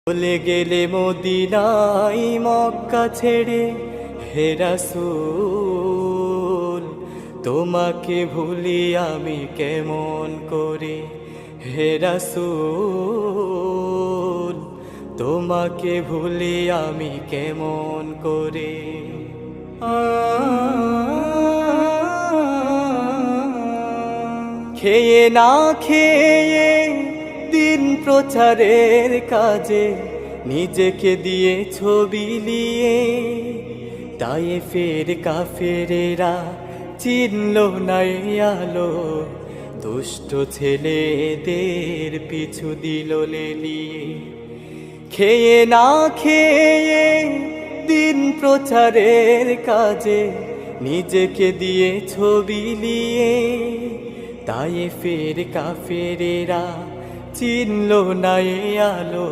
চলে গেলে মদিনায় মক্কা ছেড়ে হে রাসূল, তোমাকে ভুলি আমি কেমন করে হে রাসূল, তোমাকে ভুলি আমি কেমন করে। খেয়ে না খেয়ে দিন প্রচারের কাজে নিজেকে দিয়ে ছবি নিয়ে তায়েফের কাফেরেরা চিনল না এই আলো, দুষ্ট ছেলেদের পিছু দিল লেলিয়ে। খেয়ে না খেয়ে দিন প্রচারের কাজে নিজেকে দিয়ে ছবি নিয়ে তায়েফের কাফেরেরা চিনল না এই আলো,